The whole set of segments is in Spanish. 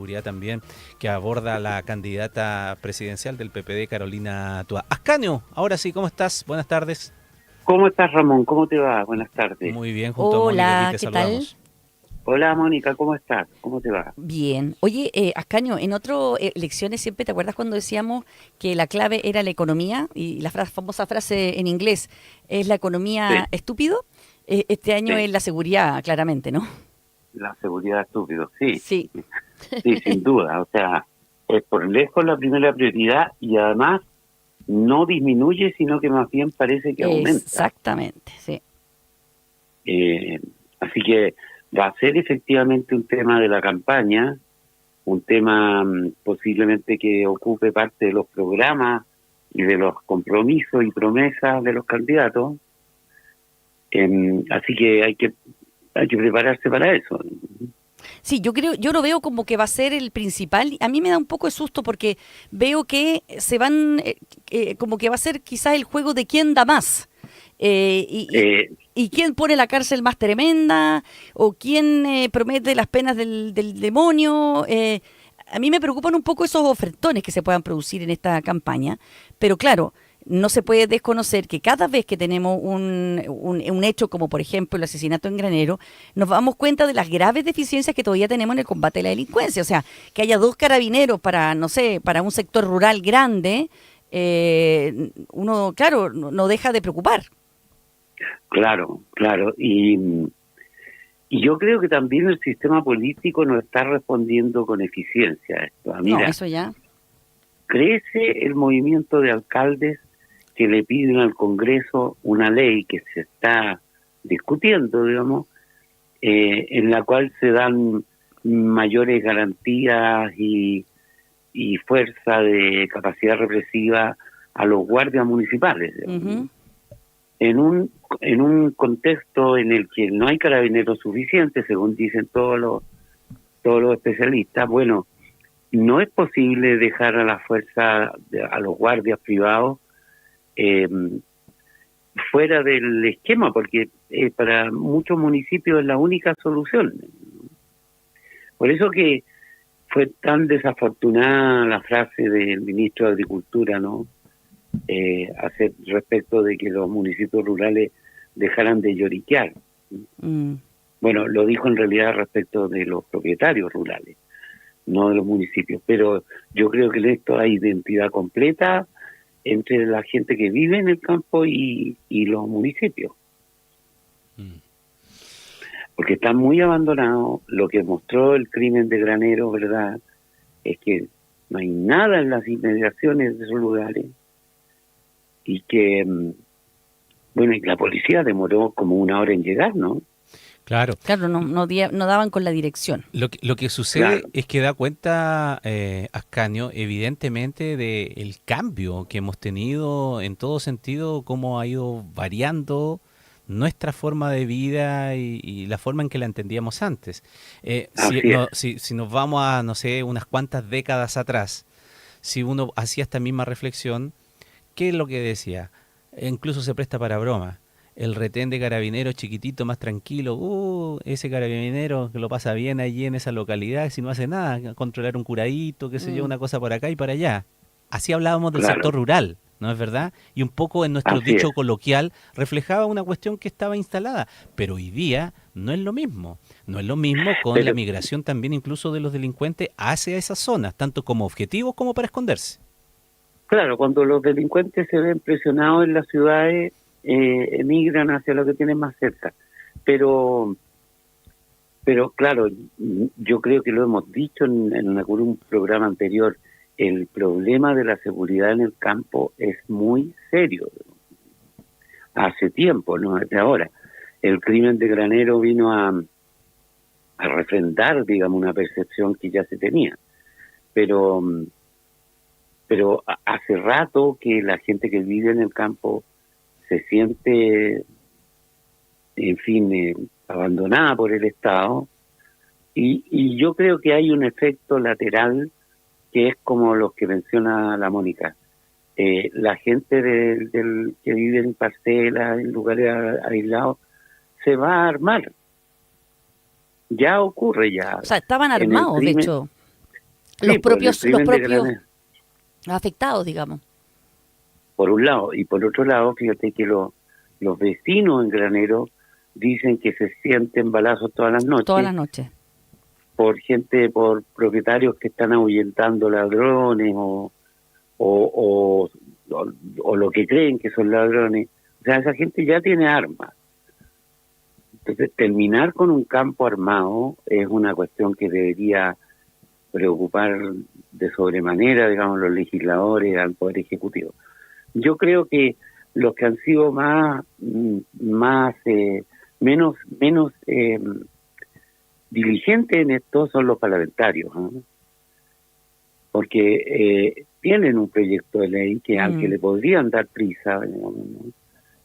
seguridad también que aborda la candidata presidencial del PPD, Carolina Toa. Ascanio, ahora sí, ¿cómo estás? Buenas tardes. ¿Cómo estás, Ramón? ¿Cómo te va? Buenas tardes. Muy bien, junto a Mónica, aquí Hola, te ¿qué tal? saludamos. Hola, Mónica, ¿cómo estás? ¿Cómo te va? Bien. Oye, Ascanio, en otras elecciones siempre, ¿te acuerdas cuando decíamos que la clave era la economía? Y la famosa frase en inglés, ¿es la economía Sí, estúpido? Este año sí, es la seguridad, claramente, ¿no? la seguridad estúpido, sí, Sí, sí, sin duda. O sea, es por lejos la primera prioridad y además no disminuye, sino que más bien parece que aumenta. exactamente, sí. Eh, Así que va a ser efectivamente un tema de la campaña, un tema posiblemente que ocupe parte de los programas y de los compromisos y promesas de los candidatos. Así que hay que prepararse para eso. Sí, yo lo veo como que va a ser el principal. A mí me da un poco de susto porque veo que se van, como que va a ser quizás el juego de quién da más. Eh, y, Eh, y quién pone la cárcel más tremenda, o quién promete las penas del demonio. A mí me preocupan un poco esos ofertones que se puedan producir en esta campaña, pero claro, no se puede desconocer que cada vez que tenemos un hecho como por ejemplo el asesinato en Granero, nos damos cuenta de las graves deficiencias que todavía tenemos en el combate a la delincuencia. O sea, que haya dos carabineros para, no sé, para un sector rural grande, uno, claro, no deja de preocupar. claro, claro. Y yo creo que también el sistema político no está respondiendo con eficiencia a esto. No, Mira, eso ya. crece el movimiento de alcaldes que le piden al Congreso una ley que se está discutiendo, digamos, en la cual se dan mayores garantías y fuerza de capacidad represiva a los guardias municipales, digamos, ¿no? Ujú. En un contexto en el que no hay carabineros suficientes, según dicen todos los especialistas. Bueno, no es posible dejar a la fuerza, a los guardias privados eh, fuera del esquema, porque para muchos municipios es la única solución. Por eso que fue tan desafortunada la frase del ministro de Agricultura, ¿no? Respecto de que los municipios rurales dejaran de lloriquear. Mm. Bueno, lo dijo en realidad respecto de los propietarios rurales, no de los municipios, pero yo creo que en esto hay identidad completa entre la gente que vive en el campo y los municipios, Mm. porque están muy abandonados. Lo que mostró el crimen de Granero, ¿verdad?, es que no hay nada en las inmediaciones de esos lugares y que, bueno, y la policía demoró como una hora en llegar, ¿no? Claro, Claro, no daban con la dirección. lo que sucede Claro, es que da cuenta, Ascanio, evidentemente, del cambio que hemos tenido en todo sentido, cómo ha ido variando nuestra forma de vida y la forma en que la entendíamos antes. Si, así es. no, si nos vamos a, no sé, unas cuantas décadas atrás, si uno hacía esta misma reflexión, ¿qué es lo que decía? Incluso se presta para broma. El retén de carabineros chiquitito, más tranquilo. Ese carabinero que lo pasa bien allí en esa localidad, si no hace nada, controlar un curadito, qué sé yo, Mm. una cosa por acá y para allá. Así hablábamos del Claro, sector rural, ¿no es verdad? Y un poco en nuestro así es. dicho coloquial reflejaba una cuestión que estaba instalada. Pero hoy día no es lo mismo. No es lo mismo con la Pero migración también incluso de los delincuentes hacia esas zonas, tanto como objetivos como para esconderse. claro, cuando los delincuentes se ven presionados en las ciudades, emigran hacia lo que tienen más cerca. Pero, pero claro, yo creo que lo hemos dicho en algún programa anterior, el problema de la seguridad en el campo es muy serio. Hace tiempo, no desde ahora. El crimen de Granero vino a refrendar, digamos, una percepción que ya se tenía. Pero, hace rato que la gente que vive en el campo se siente, en fin, abandonada por el Estado, y yo creo que hay un efecto lateral que es como los que menciona la Mónica. La gente que vive en parcelas, en lugares aislados, se va a armar. Ya ocurre ya O sea, estaban en el armados, de crimen. hecho. los Sí, pues, el propios crimen de Granero, afectados, digamos, por un lado, y por otro lado, fíjate que los vecinos en Granero dicen que se sienten balazos todas las todas noches las noches. por propietarios que están ahuyentando ladrones o, o lo que creen que son ladrones. O sea, esa gente ya tiene armas. Entonces, terminar con un campo armado es una cuestión que debería preocupar de sobremanera, digamos, los legisladores, al Poder Ejecutivo. Yo creo que los que han sido menos diligentes en esto son los parlamentarios, ¿no? Porque tienen un proyecto de ley al que le podrían dar prisa, digamos, ¿no?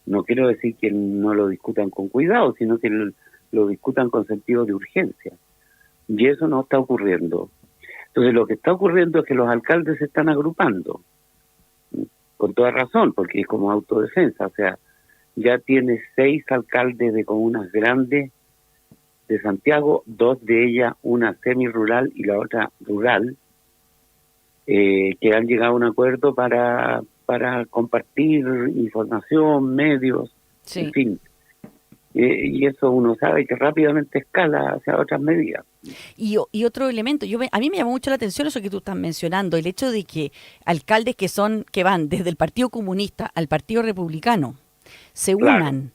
No quiero decir que no lo discutan con cuidado, sino que lo discutan con sentido de urgencia. Y eso no está ocurriendo. Entonces lo que está ocurriendo es que los alcaldes se están agrupando, con toda razón, porque es como autodefensa. O sea, ya tiene 6 alcaldes de comunas grandes de Santiago, 2 de ellas, una semi-rural y la otra rural, que han llegado a un acuerdo para compartir información, medios, Sí. en fin. Y eso uno sabe que rápidamente escala hacia otras medidas. Y otro elemento, a mí me llamó mucho la atención eso que tú estás mencionando, el hecho de que alcaldes que van desde el Partido Comunista al Partido Republicano se Claro. unan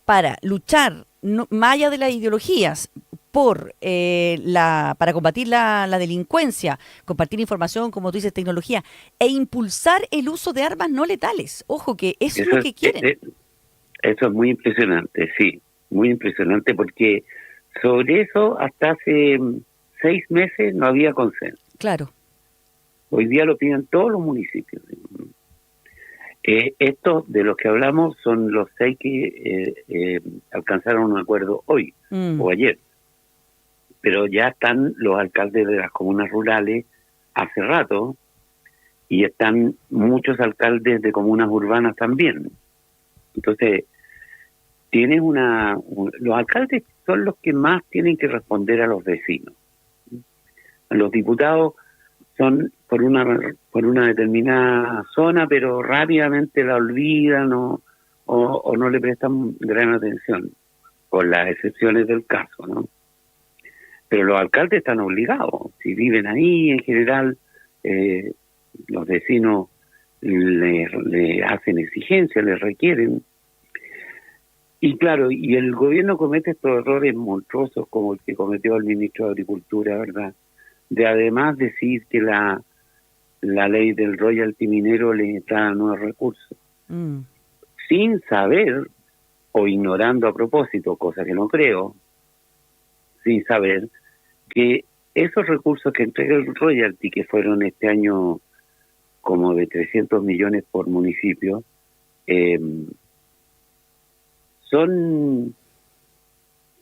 para luchar, más allá de las ideologías, para combatir la delincuencia, compartir información, como tú dices, tecnología, e impulsar el uso de armas no letales. Ojo, que eso es lo que quieren. Eso es muy impresionante, sí, muy impresionante, porque sobre eso hasta hace 6 meses no había consenso. Claro. Hoy día lo piden todos los municipios. Estos de los que hablamos son los 6 que alcanzaron un acuerdo hoy o ayer. Pero ya están los alcaldes de las comunas rurales hace rato y están muchos alcaldes de comunas urbanas también. Entonces, los alcaldes son los que más tienen que responder a los vecinos. Los diputados son por una determinada zona, pero rápidamente la olvidan o no le prestan gran atención, con las excepciones del caso, ¿no? Pero los alcaldes están obligados, si viven ahí en general, los vecinos le hacen exigencias, le requieren. Y claro, y el gobierno comete estos errores monstruosos como el que cometió el ministro de Agricultura, ¿verdad? De además decir que la ley del royalty minero le da nuevos recursos, sin saber o ignorando a propósito, cosa que no creo, sin saber que esos recursos que entrega el royalty, que fueron este año como de 300 millones por municipio,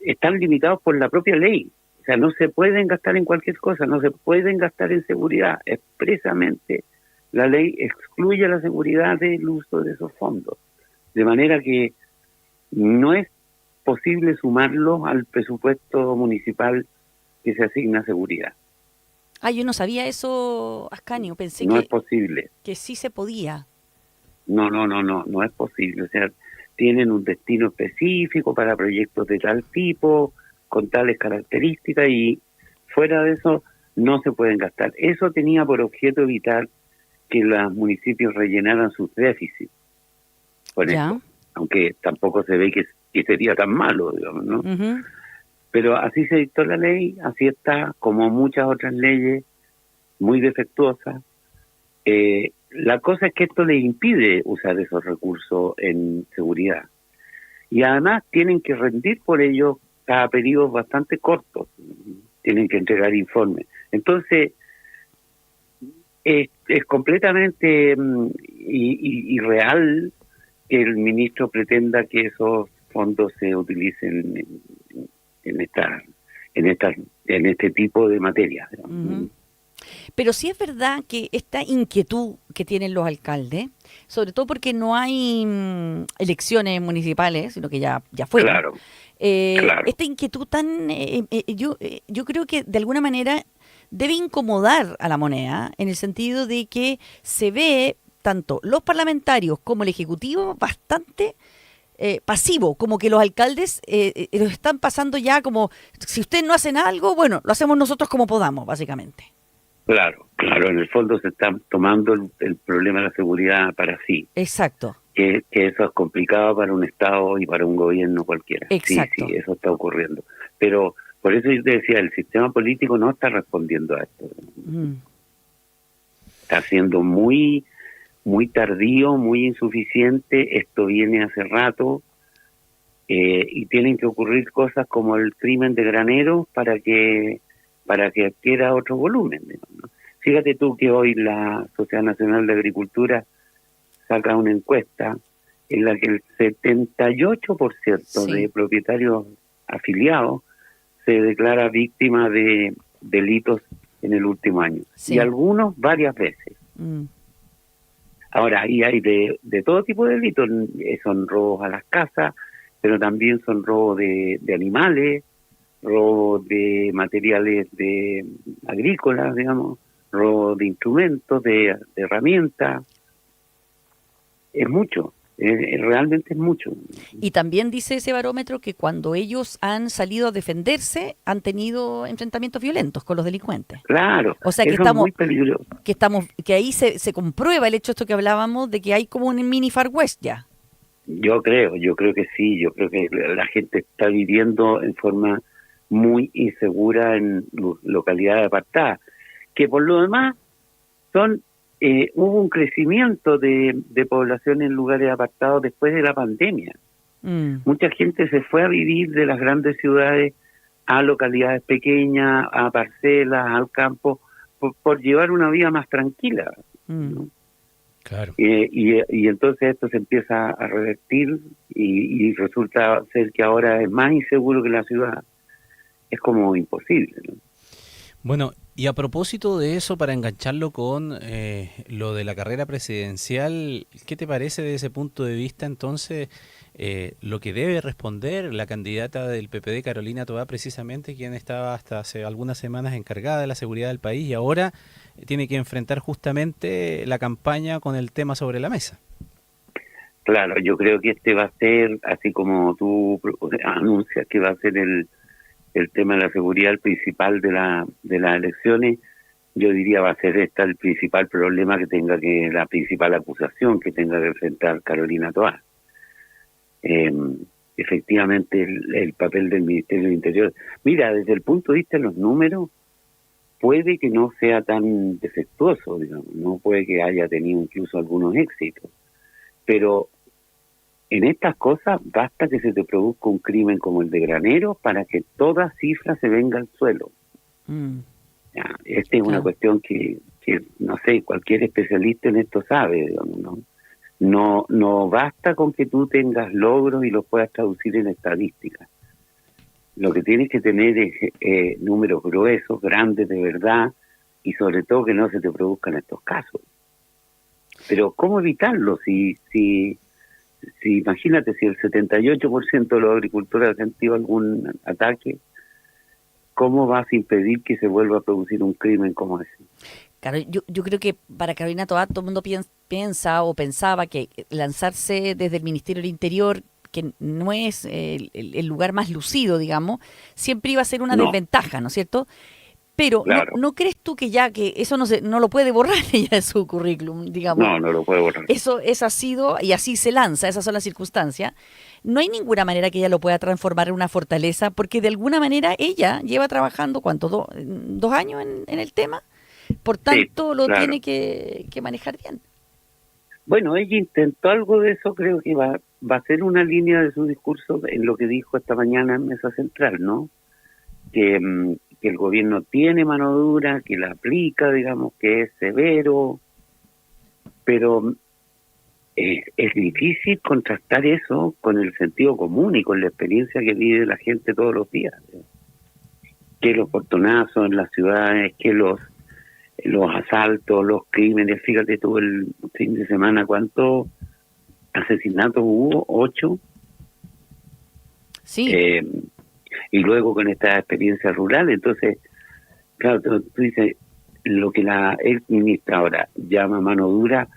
están limitados por la propia ley. O sea, no se pueden gastar en cualquier cosa, no se pueden gastar en seguridad. Expresamente, la ley excluye la seguridad del uso de esos fondos. De manera que no es posible sumarlos al presupuesto municipal que se asigna a seguridad. Yo no sabía eso, Ascanio. Pensé No es posible. que sí se podía. No es posible. O sea, tienen un destino específico para proyectos de tal tipo, con tales características, y fuera de eso no se pueden gastar. Eso tenía por objeto evitar que los municipios rellenaran sus déficits con esto, aunque tampoco se ve que sería tan malo, digamos, ¿no? Uh-huh. Pero así se dictó la ley, así está, como muchas otras leyes muy defectuosas. La cosa es que esto les impide usar esos recursos en seguridad. Y además tienen que rendir por ello cada periodo bastante cortos. Tienen que entregar informes. Entonces, es completamente irreal que el ministro pretenda que esos fondos se utilicen en este tipo de materias. Uh-huh. Pero sí es verdad que esta inquietud que tienen los alcaldes, sobre todo porque no hay elecciones municipales, sino que ya fueron. Claro. Esta inquietud tan... yo creo que de alguna manera debe incomodar a la moneda en el sentido de que se ve tanto los parlamentarios como el Ejecutivo bastante pasivo, como que los alcaldes los están pasando ya como, si ustedes no hacen algo, bueno, lo hacemos nosotros como podamos, básicamente. Claro, en el fondo se está tomando el problema de la seguridad para sí. Exacto. Que eso es complicado para un Estado y para un gobierno cualquiera. Exacto. Sí, eso está ocurriendo. Pero por eso yo te decía, el sistema político no está respondiendo a esto. Está siendo muy tardío, muy insuficiente. Esto viene hace rato y tienen que ocurrir cosas como el crimen de Graneros para que adquiera otro volumen, digamos, ¿no? Fíjate tú que hoy la Sociedad Nacional de Agricultura saca una encuesta en la que el 78% de propietarios afiliados se declara víctima de delitos en el último año. Sí. Y algunos varias veces. Ahora, ahí hay de todo tipo de delitos. Son robos a las casas, pero también son robos de animales, robo de materiales agrícolas, digamos, robo de instrumentos, de herramientas. Es mucho, realmente es mucho. Y también dice ese barómetro que cuando ellos han salido a defenderse, han tenido enfrentamientos violentos con los delincuentes. Claro, o sea que eso estamos, es muy peligroso. Que ahí se comprueba el hecho esto que hablábamos de que hay como un mini Far West ya. Yo creo que sí, yo creo que la gente está viviendo en forma muy insegura en localidades apartadas, que por lo demás hubo un crecimiento de población en lugares apartados después de la pandemia. Mucha gente se fue a vivir de las grandes ciudades a localidades pequeñas, a parcelas, al campo, por llevar una vida más tranquila, ¿no? Claro. Y entonces esto se empieza a revertir y resulta ser que ahora es más inseguro que la ciudad. Es como imposible, ¿no? Bueno, y a propósito de eso, para engancharlo con lo de la carrera presidencial, ¿qué te parece desde ese punto de vista entonces lo que debe responder la candidata del PPD, Carolina Toá, precisamente, quien estaba hasta hace algunas semanas encargada de la seguridad del país y ahora tiene que enfrentar justamente la campaña con el tema sobre la mesa? Claro, yo creo que este va a ser, así como tú anuncias que va a ser el tema de la seguridad el principal de las elecciones, yo diría va a ser el principal problema la principal acusación que tenga que enfrentar Carolina Toá. Efectivamente el papel del Ministerio del Interior, mira, desde el punto de vista de los números, puede que no sea tan defectuoso, digamos, no puede que haya tenido incluso algunos éxitos, pero en estas cosas basta que se te produzca un crimen como el de Graneros para que toda cifra se venga al suelo. Ya, esta es una cuestión que, no sé, cualquier especialista en esto sabe, digamos, ¿no? No basta con que tú tengas logros y los puedas traducir en estadísticas. Lo que tienes que tener es números gruesos, grandes de verdad, y sobre todo que no se te produzcan estos casos. Pero ¿cómo evitarlo? Si imagínate, si el 78% de los agricultores ha sentido algún ataque, ¿cómo vas a impedir que se vuelva a producir un crimen como ese? Claro, yo creo que para Carolina Toá todo el mundo piensa o pensaba que lanzarse desde el Ministerio del Interior, que no es el lugar más lucido, digamos, siempre iba a ser una desventaja, ¿no es cierto? Pero claro. ¿No crees tú que ya que eso no lo puede borrar ella de su currículum, digamos? No lo puede borrar. Eso ha sido, y así se lanza, esas son las circunstancias. No hay ninguna manera que ella lo pueda transformar en una fortaleza, porque de alguna manera ella lleva trabajando, ¿cuánto? ¿2 años en el tema? Por tanto, sí, lo tiene que manejar bien. Bueno, ella intentó algo de eso, creo que va a ser una línea de su discurso en lo que dijo esta mañana en Mesa Central, ¿no? Que el gobierno tiene mano dura, que la aplica, digamos, que es severo, pero es difícil contrastar eso con el sentido común y con la experiencia que vive la gente todos los días, ¿no? Que los portonazos en las ciudades, que los asaltos, los crímenes. Fíjate tú el fin de semana cuántos asesinatos hubo, 8. Sí. Y luego con esta experiencia rural, entonces Claro, tú dices, lo que la ex ministra ahora llama mano dura,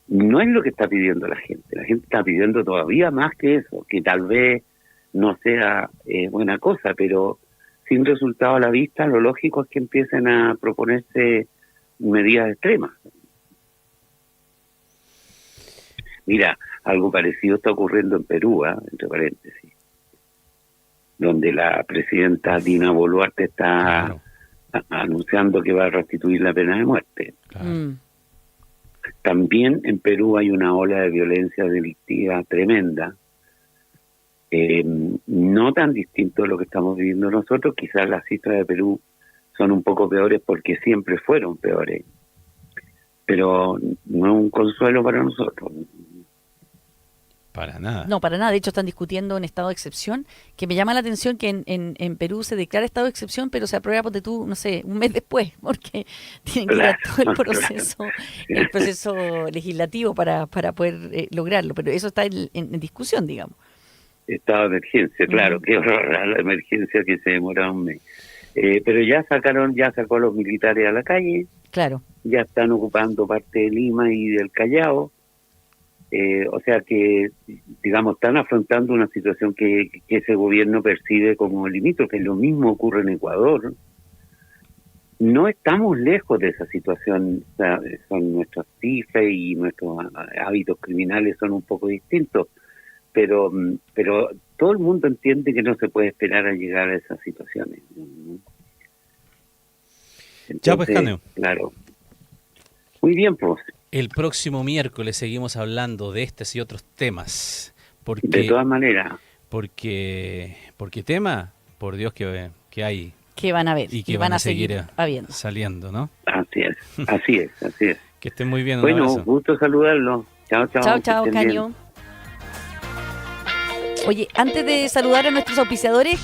no es lo que está pidiendo la gente. La gente está pidiendo todavía más que eso, que tal vez no sea buena cosa, pero sin resultado a la vista, lo lógico es que empiecen a proponerse medidas extremas. Mira, algo parecido está ocurriendo en Perú, entre paréntesis, donde la presidenta Dina Boluarte está anunciando que va a restituir la pena de muerte. Mm. También en Perú hay una ola de violencia delictiva tremenda, no tan distinto de lo que estamos viviendo nosotros. Quizás las cifras de Perú son un poco peores porque siempre fueron peores, pero no es un consuelo para nosotros. Para nada. No, para nada. De hecho, están discutiendo un estado de excepción, que me llama la atención que en Perú se declara estado de excepción, pero se aprueba, ponte tú, no sé, un mes después, porque tienen que ir a todo el proceso legislativo para poder lograrlo. Pero eso está en discusión, digamos. Estado de emergencia, claro, qué horror la emergencia que se demora un mes. Pero ya sacó a los militares a la calle, Claro. ya están ocupando parte de Lima y del Callao. O sea que, digamos, están afrontando una situación que ese gobierno percibe como limítrofe. Lo mismo ocurre en Ecuador. No estamos lejos de esa situación. O sea, son nuestras cifras y nuestros hábitos criminales son un poco distintos, pero todo el mundo entiende que no se puede esperar a llegar a esas situaciones. Entonces, Ya pues, Caneo. Claro. Muy bien, pues. El próximo miércoles seguimos hablando de estos y otros temas. Porque, De todas maneras. Porque tema, por Dios que hay. Que van a ver Y que van a seguir habiendo. saliendo, ¿no? Así es. Que estén muy bien. Un Bueno, abrazo. gusto saludarlo. Chao, Chao, que estén bien. Caño. Oye, antes de saludar a nuestros auspiciadores,